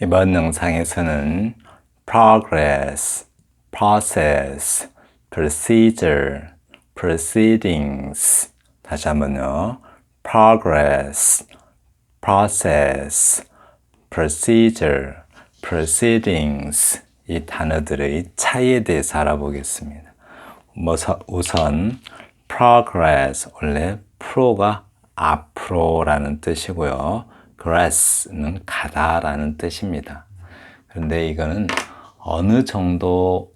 이번 영상에서는 progress, process, procedure, proceedings 다시 한번요. progress, process, procedure, proceedings 이 단어들의 차이에 대해서 알아보겠습니다. 우선 progress 원래 pro가 앞으로라는 뜻이고요. grass는 가다라는 뜻입니다. 그런데 이거는 어느 정도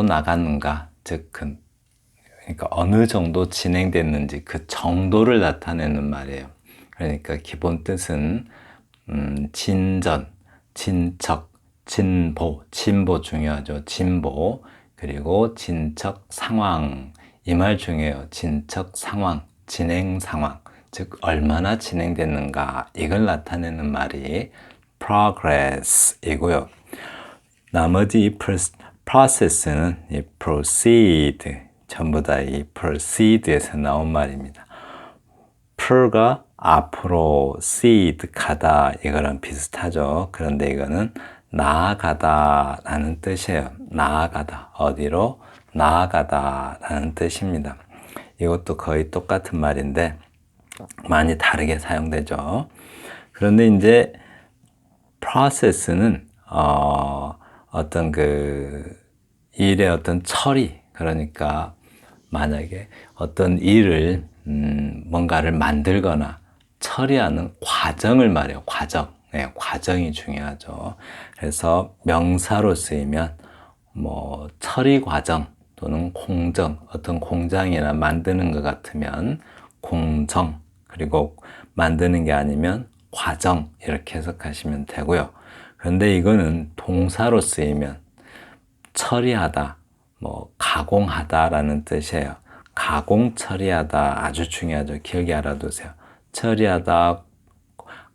나갔는가, 즉 그러니까 어느 정도 진행됐는지 그 정도를 나타내는 말이에요. 그러니까 기본 뜻은 진전, 진척, 진보 중요하죠. 진보 그리고 진척 상황 이 말 중요해요. 진척 상황, 진행 상황 즉 얼마나 진행됐는가 이걸 나타내는 말이 progress이고요. 나머지 process는 이 proceed 전부 다 이 proceed에서 나온 말입니다. pro가 앞으로, seed 가다 이거랑 비슷하죠. 그런데 이거는 나아가다 라는 뜻이에요. 나아가다. 어디로? 나아가다 라는 뜻입니다. 이것도 거의 똑같은 말인데 많이 다르게 사용되죠. 그런데 이제 process는 어떤 그 일의 어떤 처리, 그러니까 만약에 어떤 일을 뭔가를 만들거나 처리하는 과정을 말해요. 과정. 네, 과정이 중요하죠. 그래서 명사로 쓰이면 뭐 처리 과정 또는 공정, 어떤 공장이나 만드는 것 같으면 공정, 그리고 만드는 게 아니면 과정 이렇게 해석하시면 되고요. 그런데 이거는 동사로 쓰이면 처리하다, 뭐 가공하다라는 뜻이에요. 가공 처리하다 아주 중요하죠. 기억이 알아두세요. 처리하다,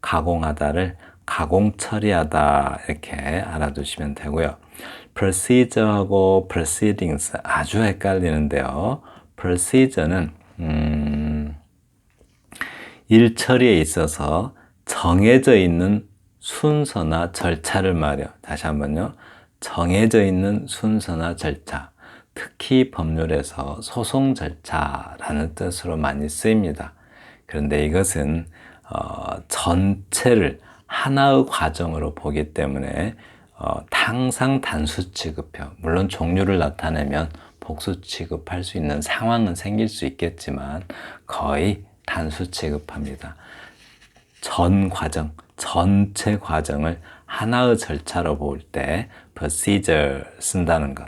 가공하다를 가공 처리하다 이렇게 알아두시면 되고요. procedure하고 proceedings 아주 헷갈리는데요. procedure는 일 처리에 있어서 정해져 있는 순서나 절차를 말해요. 다시 한번요. 정해져 있는 순서나 절차. 특히 법률에서 소송 절차라는 뜻으로 많이 쓰입니다. 그런데 이것은 전체를 하나의 과정으로 보기 때문에 항상 단수 취급해요. 물론 종류를 나타내면 복수 취급할 수 있는 상황은 생길 수 있겠지만 거의 단수 취급합니다. 전 과정, 전체 과정을 하나의 절차로 볼 때 procedure 쓴다는 것.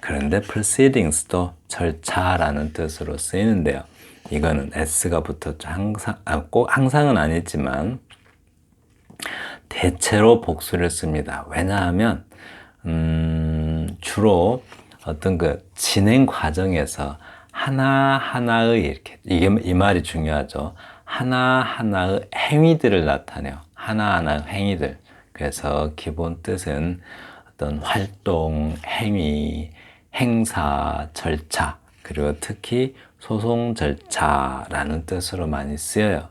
그런데 proceedings도 절차라는 뜻으로 쓰이는데요. 이거는 s가 붙었죠. 꼭 항상은 아니지만 대체로 복수를 씁니다. 왜냐하면 주로 어떤 그 진행 과정에서 하나하나의 이렇게 이 말이 중요하죠. 하나하나의 행위들을 나타내요. 하나하나의 행위들. 그래서 기본 뜻은 어떤 활동, 행위, 행사, 절차, 그리고 특히 소송 절차라는 뜻으로 많이 쓰여요.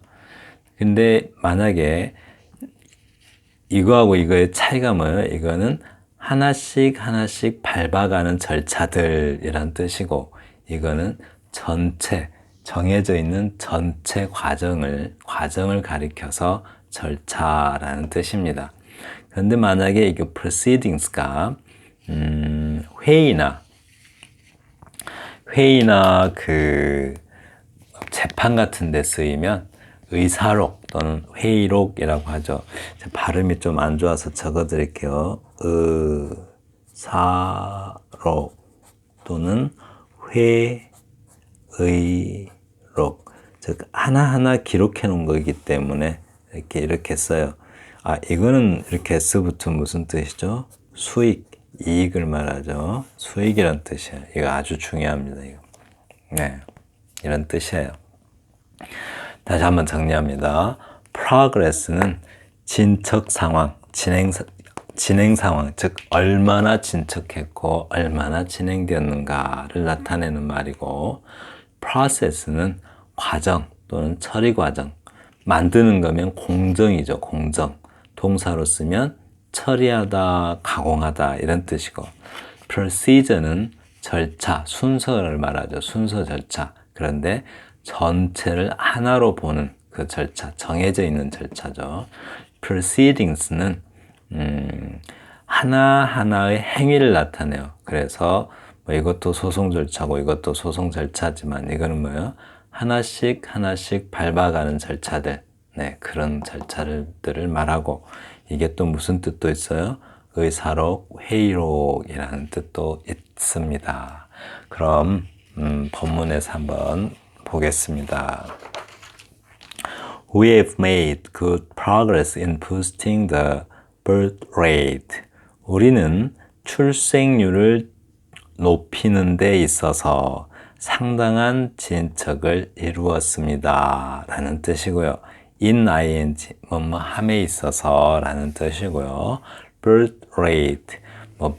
근데 만약에 이거하고 이거의 차이가 뭐예요? 이거는 하나씩 밟아가는 절차들이란 뜻이고, 이거는 전체, 정해져 있는 전체 과정을 가리켜서 절차라는 뜻입니다. 그런데 만약에 이게 proceedings가 회의나 그 재판 같은 데 쓰이면 의사록 또는 회의록이라고 하죠. 발음이 좀 안 좋아서 적어 드릴게요. 의사록 또는 회의록. 즉 하나하나 기록해 놓은 거기 때문에 이렇게 써요. 이거는 이렇게 S부터 무슨 뜻이죠? 수익, 이익을 말하죠. 수익이란 뜻이에요. 이거 아주 중요합니다. 이거. 네, 이런 뜻이에요. 다시 한번 정리합니다. progress는 진척 상황, 진행 상황, 즉 얼마나 진척했고 얼마나 진행되었는가를 나타내는 말이고, process는 과정 또는 처리 과정, 만드는 거면 공정이죠. 공정. 동사로 쓰면 처리하다, 가공하다 이런 뜻이고 procedure는 절차, 순서를 말하죠. 순서 절차. 그런데 전체를 하나로 보는 그 절차, 정해져 있는 절차죠. proceedings는 하나하나의 행위를 나타내요. 그래서 뭐 이것도 소송 절차고 이것도 소송 절차지만 이거는 뭐예요? 하나씩 밟아가는 절차들, 네, 그런 절차들을 말하고 이게 또 무슨 뜻도 있어요? 의사록, 회의록이라는 뜻도 있습니다. 그럼 본문에서 한번 보겠습니다. We have made good progress in boosting the birth rate. 우리는 출생률을 높이는 데 있어서 상당한 진척을 이루었습니다. 라는 뜻이고요. in ing, 함에 있어서 라는 뜻이고요. birth rate,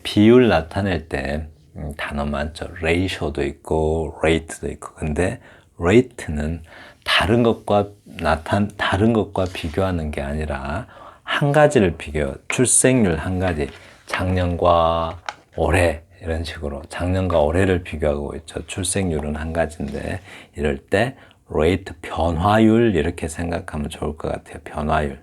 비율 나타낼 때 단어 많죠. ratio도 있고 rate도 있고. 근데 rate는 다른 것과 비교하는 게 아니라 한 가지를 비교해요. 출생률 한 가지. 작년과 올해 이런 식으로 작년과 올해를 비교하고 있죠. 출생률은 한 가지인데 이럴 때 rate, 변화율 이렇게 생각하면 좋을 것 같아요. 변화율.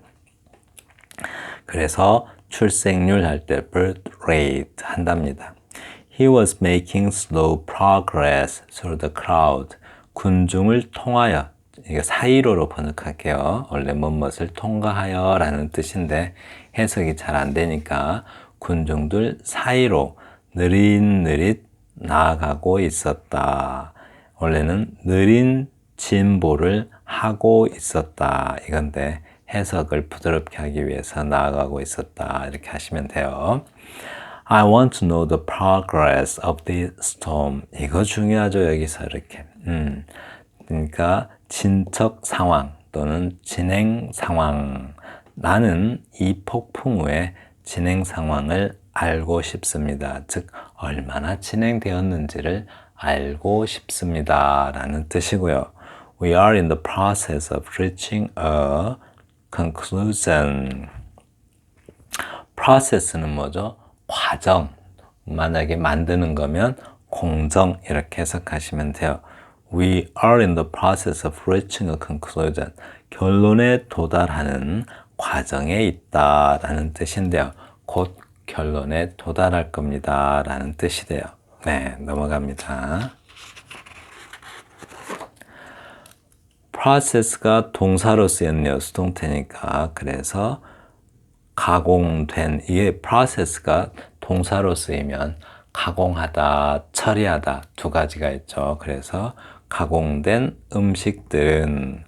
그래서 출생률 할 때 birth rate 한답니다. He was making slow progress through the crowd. 군중을 통하여, 이게 사이로로 번역할게요. 원래 무엇을 통과하여 라는 뜻인데 해석이 잘 안 되니까 군중들 사이로 느릿느릿 나아가고 있었다. 원래는 느린 진보를 하고 있었다. 이건데 해석을 부드럽게 하기 위해서 나아가고 있었다. 이렇게 하시면 돼요. I want to know the progress of this storm. 이거 중요하죠. 여기서 이렇게. 그러니까 진척 상황 또는 진행 상황. 나는 이 폭풍 후의 진행 상황을 알고 싶습니다. 즉 얼마나 진행되었는지를 알고 싶습니다. 라는 뜻이고요. We are in the process of reaching a conclusion. process는 뭐죠? 과정. 만약에 만드는 거면 공정 이렇게 해석하시면 돼요. We are in the process of reaching a conclusion. 결론에 도달하는 과정에 있다 라는 뜻인데요. 곧 결론에 도달할 겁니다 라는 뜻이 돼요. 네, 넘어갑니다. process가 동사로 쓰였네요. 수동태니까. 그래서 가공된, 이게 process가 동사로 쓰이면 가공하다, 처리하다 두 가지가 있죠. 그래서 가공된 음식들은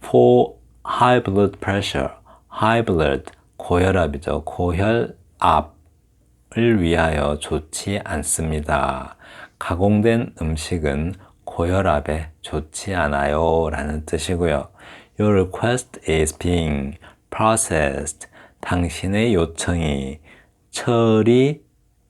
for high blood pressure, high blood, 고혈압이죠. 고혈압을 위하여 좋지 않습니다. 가공된 음식은 고혈압에 좋지 않아요 라는 뜻이고요. Your request is being processed. 당신의 요청이 처리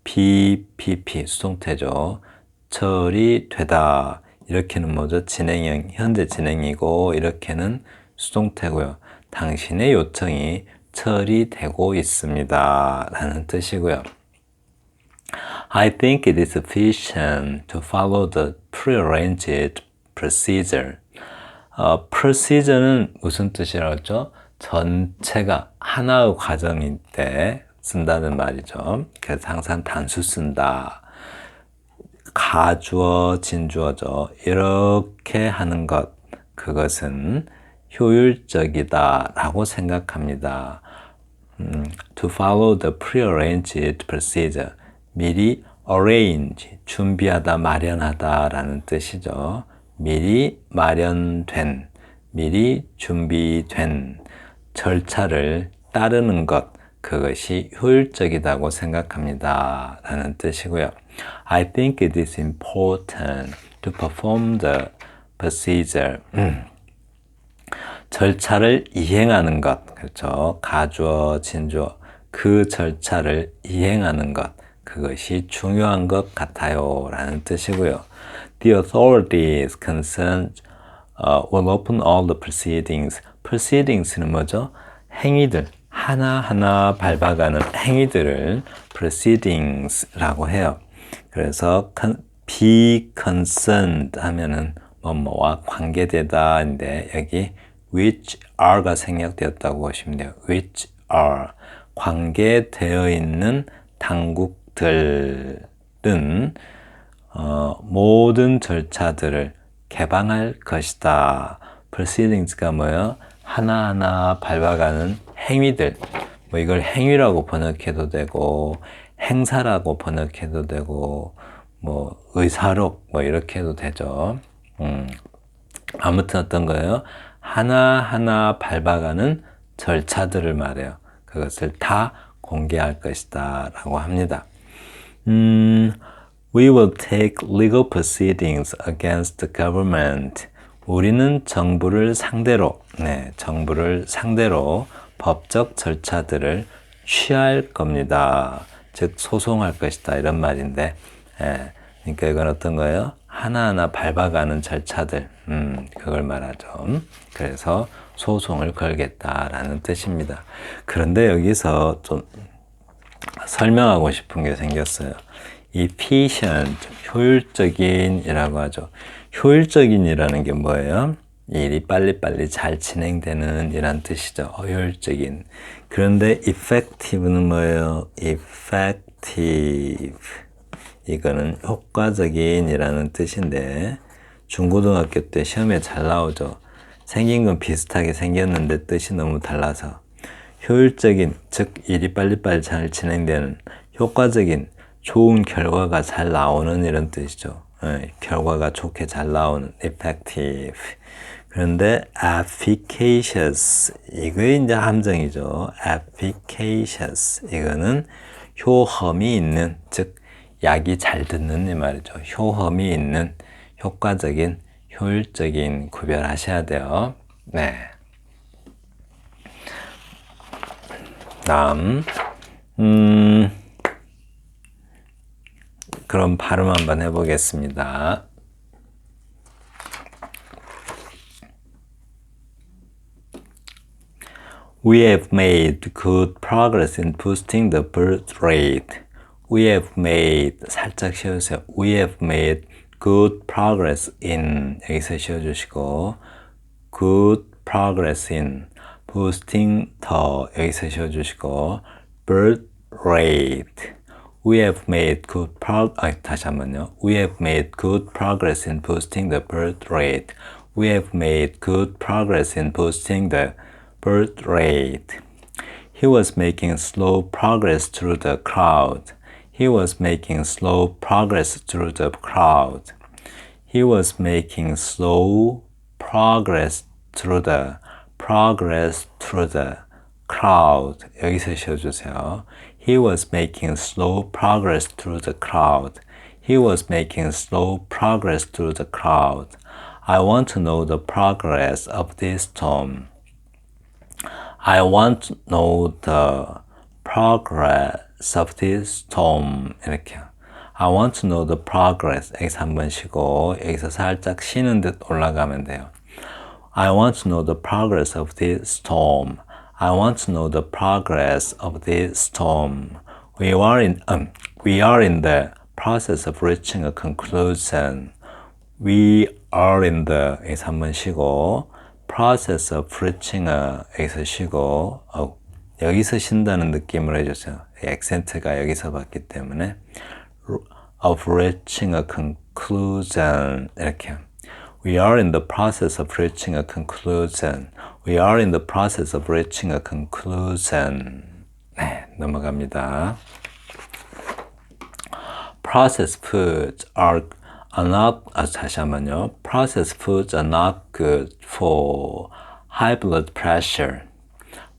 BPP 수동태죠. 처리되다. 이렇게는 뭐죠? 진행형, 현재 진행이고 이렇게는 수동태고요. 당신의 요청이 처리되고 있습니다 라는 뜻이고요. I think it is sufficient to follow the prearranged procedure. procedure는 무슨 뜻이라고 했죠? 전체가 하나의 과정일 때 쓴다는 말이죠. 그래서 항상 단수 쓴다. 가주어, 진주어죠. 이렇게 하는 것, 그것은 효율적이다 라고 생각합니다. To follow the prearranged procedure. 미리 arrange, 준비하다, 마련하다 라는 뜻이죠. 미리 마련된, 미리 준비된 절차를 따르는 것, 그것이 효율적이다고 생각합니다 라는 뜻이고요. I think it is important to perform the procedure. 절차를 이행하는 것, 그렇죠. 가주어, 진주어, 그 절차를 이행하는 것, 그것이 중요한 것 같아요 라는 뜻이고요. The authorities concerned will open all the proceedings. proceedings는 뭐죠? 행위들, 하나하나 밟아가는 행위들을 proceedings라고 해요. 그래서 be concerned 하면은 뭐뭐와 관계되다인데 여기 which are가 생략되었다고 보시면 돼요. which are 관계되어 있는 당국들은 모든 절차들을 개방할 것이다. proceedings가 뭐예요? 하나하나 밟아가는 행위들. 뭐 이걸 행위라고 번역해도 되고 행사라고 번역해도 되고 뭐 의사록 뭐 이렇게 해도 되죠. 아무튼 어떤 거예요? 하나하나 밟아가는 절차들을 말해요. 그것을 다 공개할 것이다 라고 합니다. We will take legal proceedings against the government. 우리는 정부를 상대로 법적 절차들을 취할 겁니다. 즉 소송할 것이다 이런 말인데, 그러니까 이건 어떤 거예요? 하나하나 밟아가는 절차들, 그걸 말하죠. 그래서 소송을 걸겠다라는 뜻입니다. 그런데 여기서 좀 설명하고 싶은 게 생겼어요. efficient, 효율적인이라고 하죠. 효율적인이라는 게 뭐예요? 일이 빨리빨리 잘 진행되는 이란 뜻이죠. 효율적인. 그런데 effective는 뭐예요? effective. 이거는 효과적인이라는 뜻인데 중고등학교 때 시험에 잘 나오죠. 생긴 건 비슷하게 생겼는데 뜻이 너무 달라서 효율적인, 즉 일이 빨리빨리 잘 진행되는, 효과적인, 좋은 결과가 잘 나오는 이런 뜻이죠. 결과가 좋게 잘 나오는 effective. 그런데 efficacious, 이거 이제 함정이죠. efficacious, 이거는 효험이 있는, 즉 약이 잘 듣는 이 말이죠. 효험이 있는, 효과적인, 효율적인 구별하셔야 돼요. 네. 다음, 그럼 발음 한번 해보겠습니다. We have made good progress in boosting the birth rate. We have made, 살짝 쉬어주세요. We have made good progress in, 여기서 쉬어주시고, good progress in boosting the, 여기서 쉬어주시고, birth rate. We have made good 다시 한번요. We have made good progress in boosting the birth rate. We have made good progress in boosting the birth rate. He was making slow progress through the crowd. He was making slow progress through the crowd. He was making slow progress through the crowd. 여기서 쉬어주세요. He was making slow progress through the crowd. He was making slow progress through the crowd. I want to know the progress of this storm. I want to know the progress of this storm. 이렇게. I want to know the progress. 여기서 한 번 쉬고 여기서 살짝 쉬는 듯 올라가면 돼요. I want to know the progress of this storm. I want to know the progress of this storm. We are in the process of reaching a conclusion. We are in the, 여기서 한 번 쉬고 process of reaching a, 여기서 쉬고 여기서 쉰다는 느낌으로 해주세요. 액센트가 여기서 봤기 때문에 of reaching a conclusion 이렇게. We are in the process of reaching a conclusion. We are in the process of reaching a conclusion. 네, 넘어갑니다. Processed foods are not, 다시 한번요. Processed foods are not good for high blood pressure.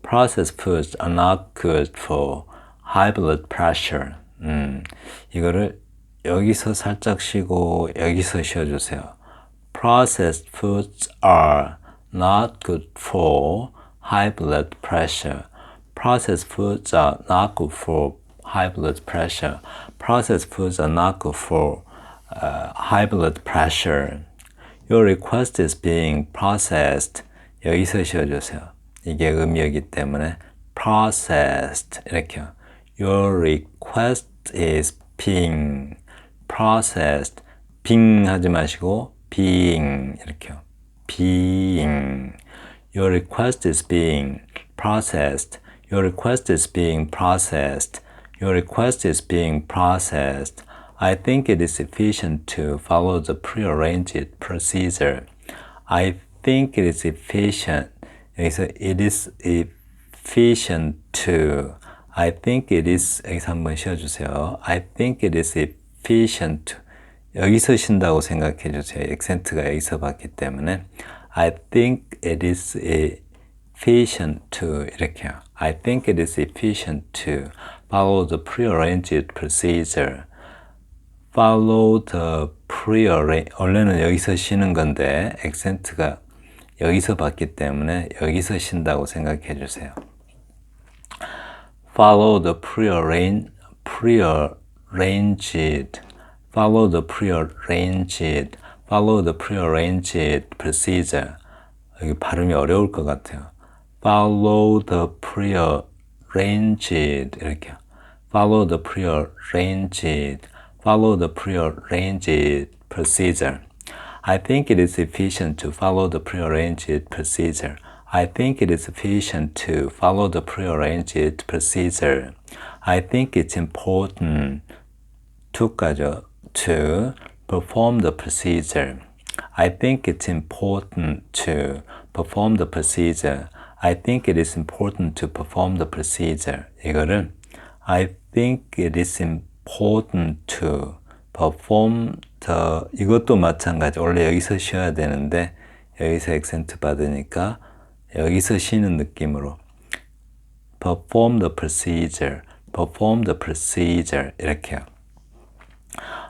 Processed foods are not good for high blood pressure. 이거를 여기서 살짝 쉬고 여기서 쉬어주세요. Processed foods are not good for high blood pressure. Processed foods are not good for high blood pressure. Processed foods are not good for high blood pressure. Your request is being processed. 여기서 쉬어주세요. 이게 음이었기 때문에 processed 이렇게요. Your request is being processed. being 하지 마시고 being 이렇게요. being. Your request is being processed. Your request is being processed. Your request is being processed. I think it is efficient to follow the prearranged procedure. I think it is efficient. 여기서 it is efficient to. I think it is. 여기서 한번 쉬어주세요. I think it is efficient. 여기서 쉰다고 생각해 주세요. 액센트가 여기서 봤기 때문에. I think it is efficient to. 이렇게요. I think it is efficient to follow the prearranged procedure. Follow the prearranged. 원래는 여기서 쉬는 건데 액센트가 여기서 봤기 때문에 여기서 쉰다고 생각해 주세요. Follow the prearranged. Follow the prearranged. Follow the prearranged procedure. 여기 발음이 어려울 것 같아요. Follow the prearranged. 이렇게요. Follow the prearranged. Follow the prearranged procedure. I think it is efficient to follow the prearranged procedure. I think it is efficient to follow the prearranged procedure. I think it's important to까지 to perform the procedure. I think it's important to perform the procedure. I think it is important to perform the procedure. 이거를 I think it is important to perform the. 이것도 마찬가지. 원래 여기서 쉬어야 되는데 여기서 액센트 받으니까 여기서 쉬는 느낌으로 perform the procedure. Perform the procedure. 이렇게요.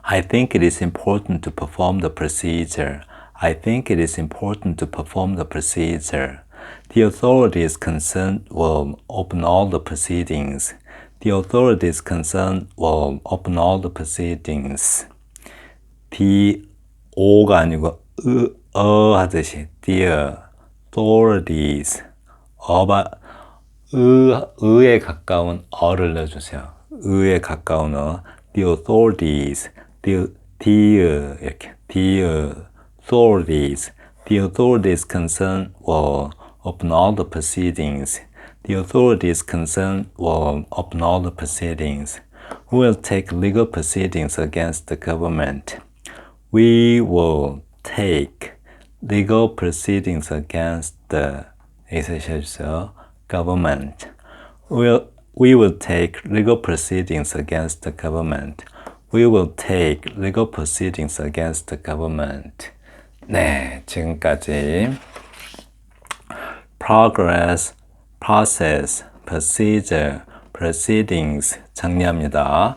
I think it is important to perform the procedure. I think it is important to perform the procedure. The authorities concerned will open all the proceedings. The authorities concerned will open all the proceedings. The O가 아니고 하듯이 the authorities 의에 가까운 어를 넣어주세요. 의에 가까운 the authorities 이렇게 the authorities concerned will open all the proceedings. The authorities concerned will open all the proceedings. We will take legal proceedings against the government. We will take legal proceedings against the government. We will take legal proceedings against the government. We will take legal proceedings against the government. 네, 지금까지 progress, process, procedure, proceedings 정리합니다.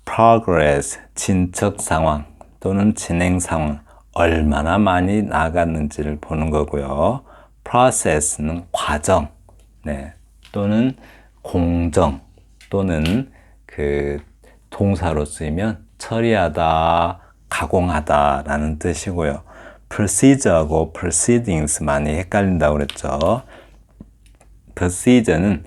progress, 진척 상황 또는 진행 상황, 얼마나 많이 나갔는지를 보는 거고요. process는 과정, 네, 또는 공정, 또는 그 동사로 쓰이면 처리하다, 가공하다 라는 뜻이고요. procedure하고 proceedings 많이 헷갈린다고 그랬죠. procedure는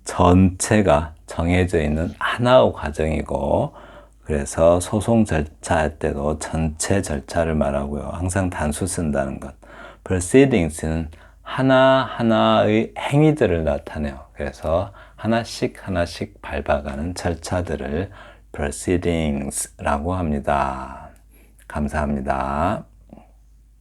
전체가 정해져 있는 하나의 과정이고, 그래서 소송 절차할 때도 전체 절차를 말하고요. 항상 단수 쓴다는 것. proceedings는 하나하나의 행위들을 나타내요. 그래서 하나씩 밟아가는 절차들을 proceedings라고 합니다. 감사합니다.